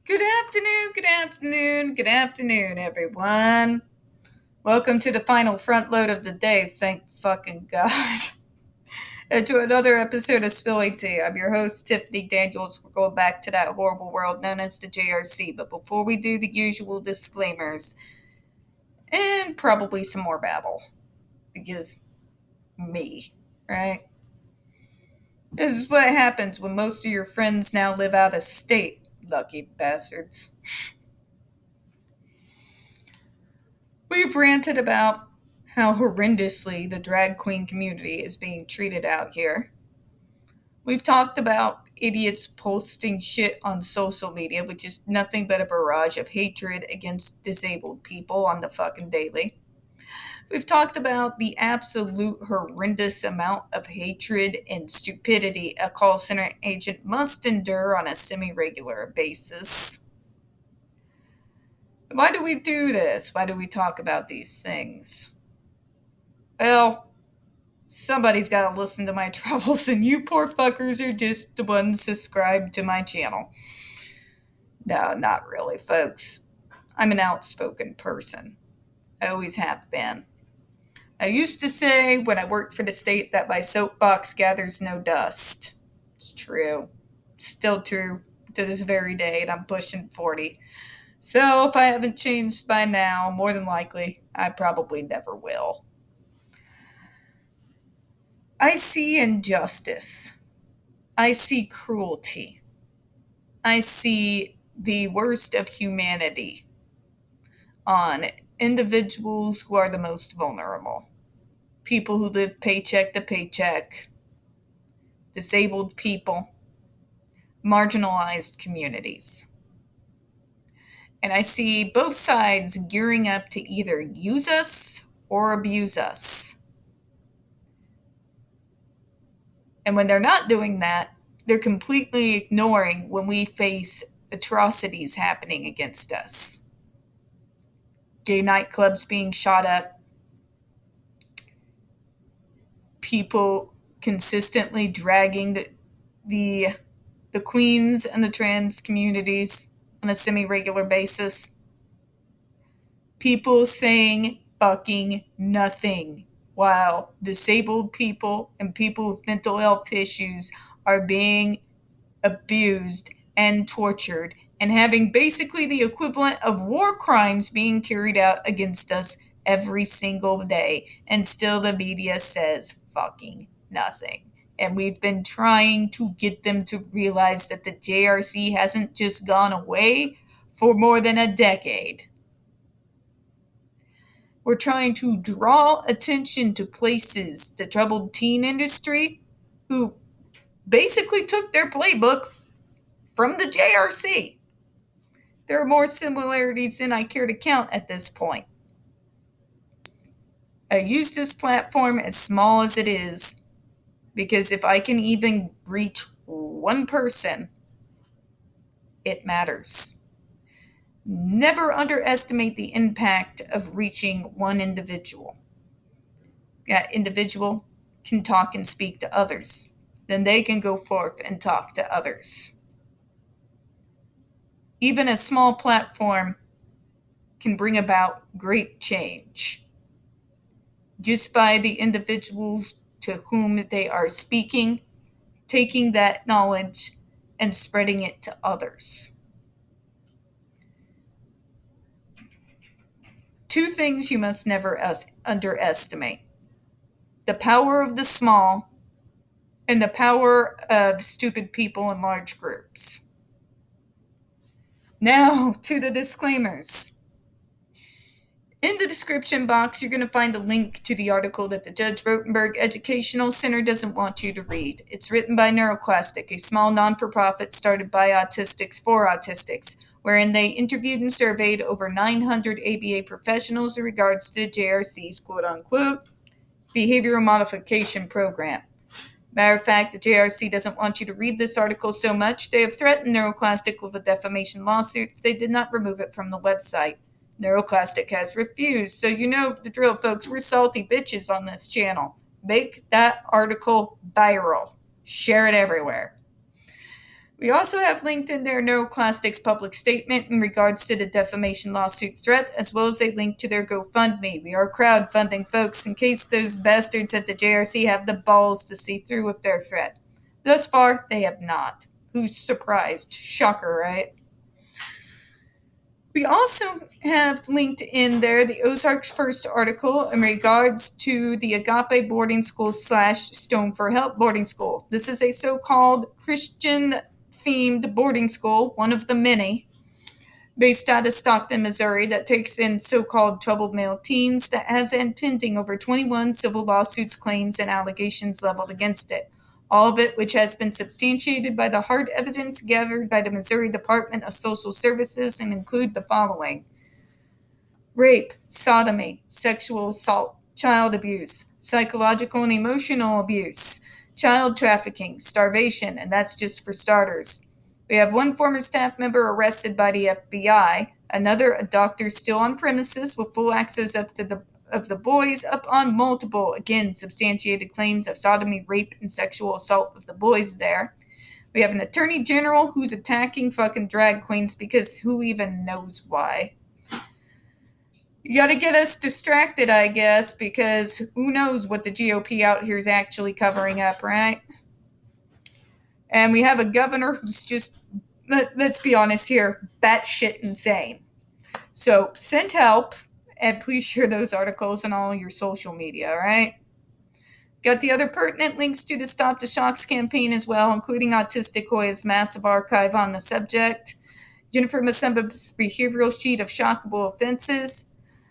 Good afternoon, good afternoon, good afternoon, everyone. Welcome to the final front load of the day, thank fucking God. And to another episode of Spilling Tea. I'm your host, Tiffany Daniels. We're going back to that horrible world known as the JRC. But before we do the usual disclaimers, and probably some more babble, because me, right? This is what happens when most of your friends now live out of state, lucky bastards. We've ranted about how horrendously the drag queen community is being treated out here. We've talked about idiots posting shit on social media, which is nothing but a barrage of hatred against disabled people on the fucking daily. We've talked about the absolute horrendous amount of hatred and stupidity a call center agent must endure on a semi regular basis. Why do we do this? Why do we talk about these things? Well, somebody's got to listen to my troubles, and you poor fuckers are just the ones subscribed to my channel. No, not really, folks. I'm an outspoken person. I always have been. I used to say when I worked for the state that my soapbox gathers no dust. It's true. Still true to this very day, and I'm pushing 40. So if I haven't changed by now, more than likely, I probably never will. I see injustice. I see cruelty. I see the worst of humanity on individuals who are the most vulnerable. People who live paycheck to paycheck, disabled people, marginalized communities. And I see both sides gearing up to either use us or abuse us. And when they're not doing that, they're completely ignoring when we face atrocities happening against us. Gay nightclubs being shot up, people consistently dragging the queens and the trans communities on a semi-regular basis, people saying fucking nothing while disabled people and people with mental health issues are being abused and tortured and having basically the equivalent of war crimes being carried out against us every single day. And still the media says fucking nothing. And we've been trying to get them to realize that the JRC hasn't just gone away for more than a decade. We're trying to draw attention to places, the troubled teen industry, who basically took their playbook from the JRC. There are more similarities than I care to count at this point. I use this platform as small as it is because if I can even reach one person, it matters. Never underestimate the impact of reaching one individual. That individual can talk and speak to others. Then they can go forth and talk to others. Even a small platform can bring about great change just by the individuals to whom they are speaking, taking that knowledge and spreading it to others. Two things you must never underestimate: the power of the small and the power of stupid people in large groups. Now to the disclaimers. In the description box, you're going to find a link to the article that the Judge Rotenberg Educational Center doesn't want you to read. It's written by NeuroClastic, a small non-for-profit started by autistics for autistics, wherein they interviewed and surveyed over 900 ABA professionals in regards to JRC's quote-unquote behavioral modification program. Matter of fact, the JRC doesn't want you to read this article so much, they have threatened NeuroClastic with a defamation lawsuit if they did not remove it from the website. NeuroClastic has refused, so you know the drill, folks. We're salty bitches on this channel. Make that article viral. Share it everywhere. We also have linked in there NeuroClastic's public statement in regards to the defamation lawsuit threat, as well as a link to their GoFundMe. We are crowdfunding, folks, in case those bastards at the JRC have the balls to see through with their threat. Thus far, they have not. Who's surprised? Shocker, right? We also have linked in there the Ozark's first article in regards to the Agape boarding school / Stone for Help boarding school. This is a so-called Christian-themed boarding school, one of the many, based out of Stockton, Missouri, that takes in so-called troubled male teens that has pending over 21 civil lawsuits, claims, and allegations leveled against it. All of it which has been substantiated by the hard evidence gathered by the Missouri Department of Social Services and include the following: rape, sodomy, sexual assault, child abuse, psychological and emotional abuse, child trafficking, starvation, and that's just for starters. We have one former staff member arrested by the FBI, another a doctor still on premises with full access of the boys up on multiple, again, substantiated claims of sodomy, rape, and sexual assault of the boys there. We have an attorney general who's attacking fucking drag queens because who even knows why? You gotta get us distracted, I guess, because who knows what the GOP out here is actually covering up, right? And we have a governor who's just, let's be honest here, batshit insane. So send help, and please share those articles on all your social media, all right? Got the other pertinent links to the Stop the Shocks campaign as well, including Autistic Hoya's massive archive on the subject, Jennifer Masemba's behavioral sheet of shockable offenses,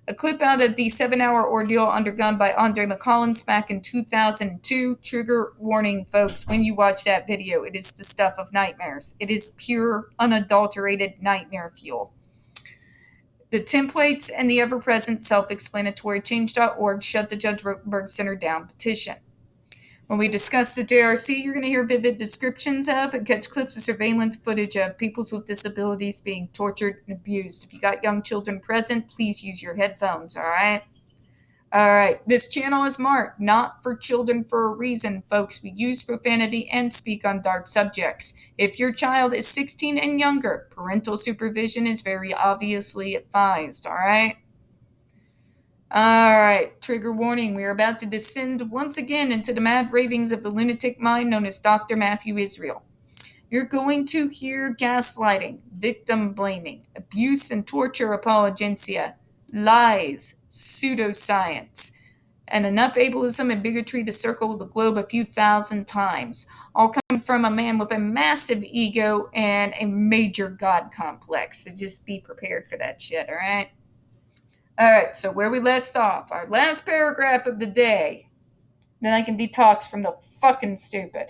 a clip out of the 7-hour ordeal undergone by Andre McCollins back in 2002. Trigger warning, folks, when you watch that video, it is the stuff of nightmares. It is pure, unadulterated nightmare fuel. The templates and the ever-present self-explanatory change.org shut the Judge Rotenberg Center down petition. When we discuss the JRC, you're going to hear vivid descriptions of and catch clips of surveillance footage of people with disabilities being tortured and abused. If you got young children present, please use your headphones, all right? All right, this channel is marked not for children for a reason, folks. We use profanity and speak on dark subjects. If your child is 16 and younger, parental supervision is very obviously advised, all right? All right, trigger warning. We are about to descend once again into the mad ravings of the lunatic mind known as Dr. Matthew Israel. You're going to hear gaslighting, victim blaming, abuse and torture apologencia, lies, pseudoscience, and enough ableism and bigotry to circle the globe a few thousand times, all coming from a man with a massive ego and a major God complex. So just be prepared for that shit, all right? All right, so where we left off, our last paragraph of the day. Then I can detox from the fucking stupid.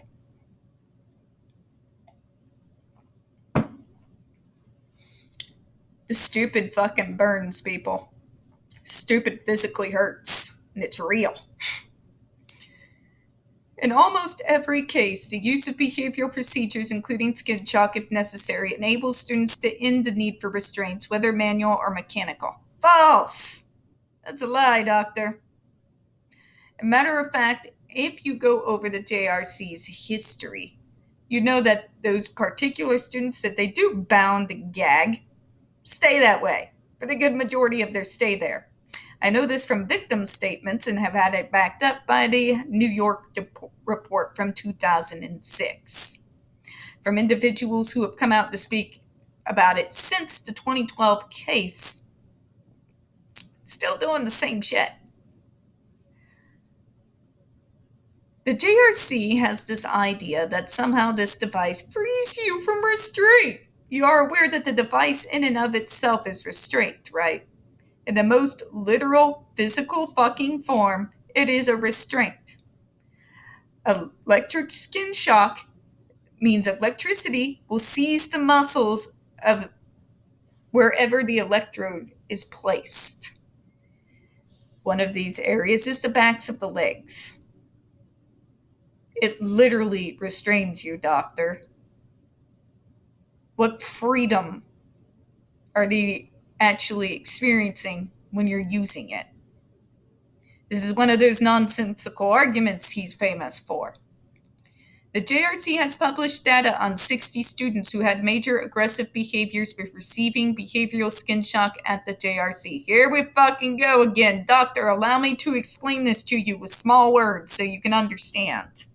The stupid fucking burns, people. Stupid physically hurts, and it's real. In almost every case, the use of behavioral procedures, including skin shock if necessary, enables students to end the need for restraints, whether manual or mechanical. False! That's a lie, doctor. As a matter of fact, if you go over the JRC's history, you know that those particular students that they do bound and gag stay that way for the good majority of their stay there. I know this from victim statements and have had it backed up by the New York report from 2006. From individuals who have come out to speak about it since the 2012 case, still doing the same shit. The JRC has this idea that somehow this device frees you from restraint. You are aware that the device in and of itself is restraint, right? In the most literal, physical fucking form, it is a restraint. Electric skin shock means electricity will seize the muscles of wherever the electrode is placed. One of these areas is the backs of the legs. It literally restrains you, doctor. What freedom are they actually experiencing when you're using it? This is one of those nonsensical arguments he's famous for. The JRC has published data on 60 students who had major aggressive behaviors with receiving behavioral skin shock at the JRC. Here we fucking go again. Doctor, allow me to explain this to you with small words so you can understand.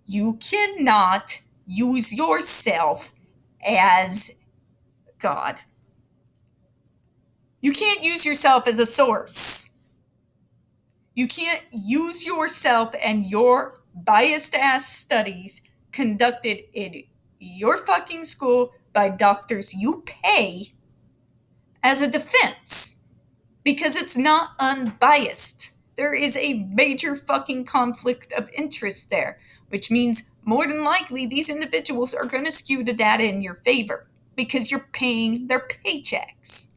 You cannot use yourself as God. You can't use yourself as a source. You can't use yourself and your biased ass studies conducted in your fucking school by doctors you pay as a defense, because it's not unbiased. There is a major fucking conflict of interest there, which means more than likely these individuals are going to skew the data in your favor because you're paying their paychecks.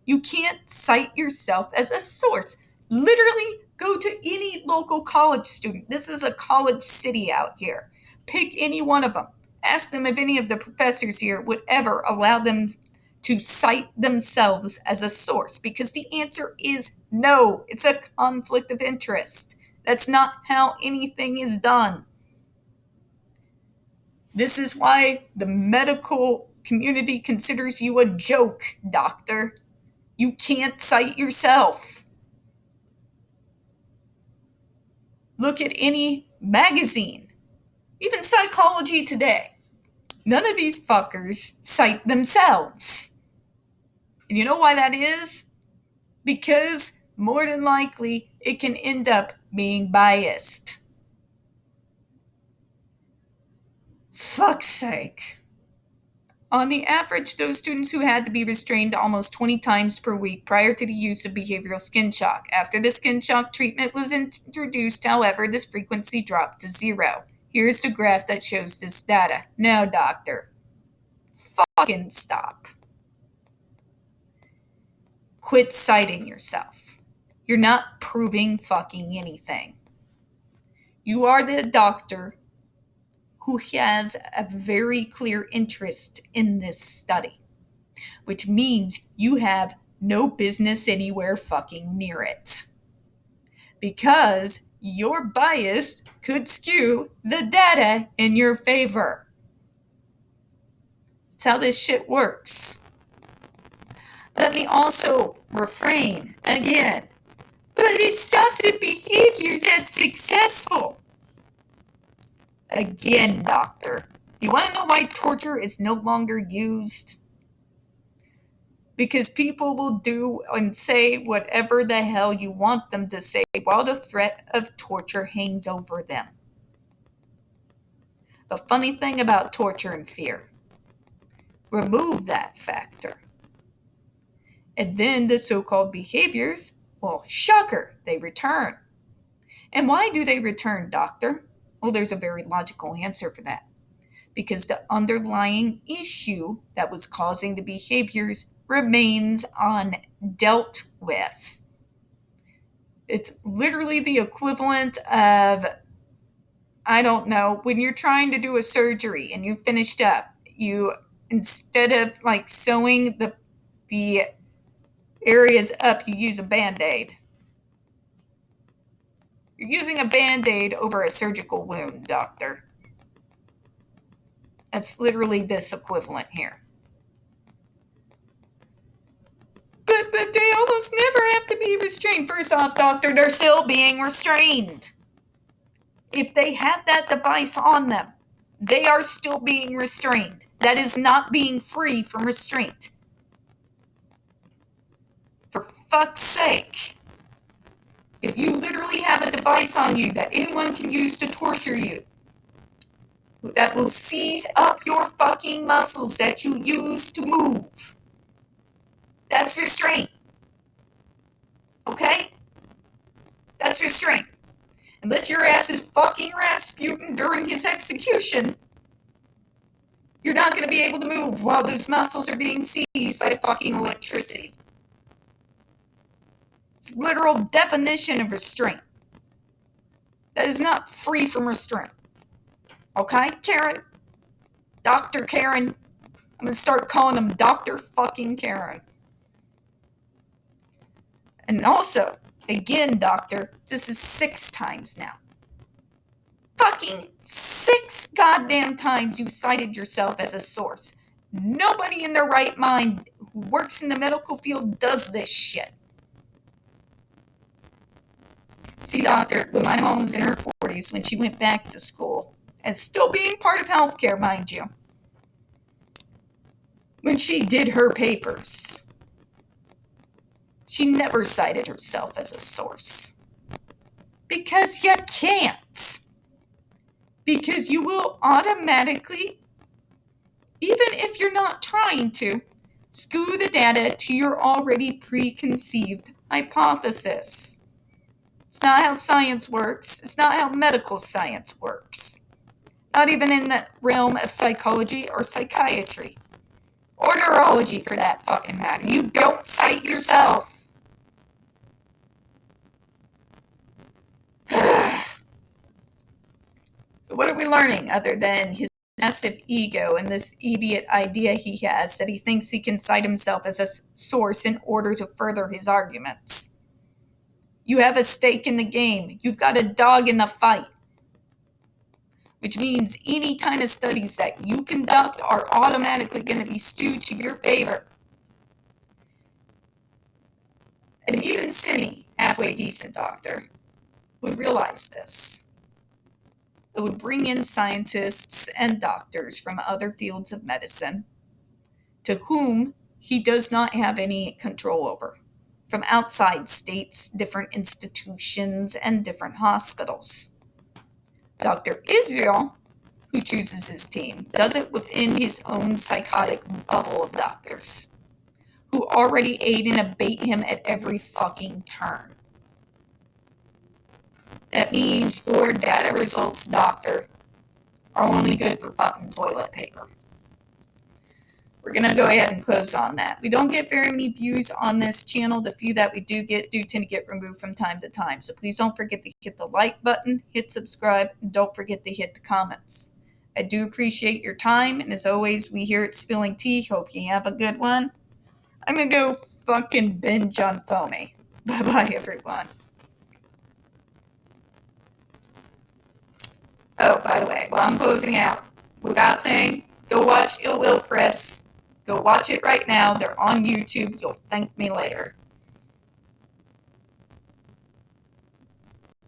You can't cite yourself as a source. Literally, go to any local college student. This is a college city out here. Pick any one of them. Ask them if any of the professors here would ever allow them to cite themselves as a source, because the answer is no. It's a conflict of interest. That's not how anything is done. This is why the medical community considers you a joke, doctor. You can't cite yourself. Look at any magazine, even Psychology Today. None of these fuckers cite themselves. And you know why that is? Because more than likely it can end up being biased. Fuck's sake. On the average, those students who had to be restrained almost 20 times per week prior to the use of behavioral skin shock. After the skin shock treatment was introduced, however, this frequency dropped to 0. Here's the graph that shows this data. Now, doctor, fucking stop. Quit citing yourself. You're not proving fucking anything. You are the doctor who has a very clear interest in this study, which means you have no business anywhere fucking near it, because your bias could skew the data in your favor. That's how this shit works. Let me also refrain again. But it stops at behaviors that's successful. Again, doctor, you want to know why torture is no longer used? Because people will do and say whatever the hell you want them to say while the threat of torture hangs over them. The funny thing about torture and fear, remove that factor. And then the so-called behaviors, well, shocker, they return. And why do they return, doctor? Well, there's a very logical answer for that. Because the underlying issue that was causing the behaviors remains undealt with. It's literally the equivalent of, I don't know, when you're trying to do a surgery and you finished up, you, instead of like sewing the areas up, you use a Band-Aid. You're using a Band-Aid over a surgical wound, doctor. That's literally this equivalent here. But they almost never have to be restrained. First off, doctor, they're still being restrained. If they have that device on them, they are still being restrained. That is not being free from restraint. For fuck's sake. If you literally have a device on you that anyone can use to torture you, that will seize up your fucking muscles that you use to move, that's restraint. Okay? That's restraint. Unless your ass is fucking Rasputin during his execution, you're not going to be able to move while those muscles are being seized by fucking electricity. It's literal definition of restraint. That is not free from restraint. Okay, Karen? Dr. Karen. I'm going to start calling him Dr. fucking Karen. And also, again, doctor, this is 6 times now. fucking 6 goddamn times you cited yourself as a source. Nobody in their right mind who works in the medical field does this shit. See, doctor, when my mom was in her 40s, when she went back to school, as still being part of healthcare, mind you, when she did her papers, she never cited herself as a source. Because you can't. Because you will automatically, even if you're not trying to, skew the data to your already preconceived hypothesis. It's not how science works. It's not how medical science works. Not even in the realm of psychology or psychiatry. Or neurology, for that fucking matter. You don't cite yourself. What are we learning other than his massive ego and this idiot idea he has that he thinks he can cite himself as a source in order to further his arguments? You have a stake in the game. You've got a dog in the fight. Which means any kind of studies that you conduct are automatically going to be skewed to your favor. And even Simi, halfway decent doctor, would realize this. It would bring in scientists and doctors from other fields of medicine to whom he does not have any control over, from outside states, different institutions, and different hospitals. Dr. Israel, who chooses his team, does it within his own psychotic bubble of doctors, who already aid and abet him at every fucking turn. That means your data results, doctor, are only good for fucking toilet paper. We're going to go ahead and close on that. We don't get very many views on this channel. The few that we do tend to get removed from time to time. So please don't forget to hit the like button, hit subscribe, and don't forget to hit the comments. I do appreciate your time. And as always, we here at Spilling Tea hope you have a good one. I'm going to go fucking binge on Foamy. Bye-bye, everyone. Oh, by the way, while I'm closing out, without saying, go watch Ill Will Chris. Go watch it right now. They're on YouTube. You'll thank me later.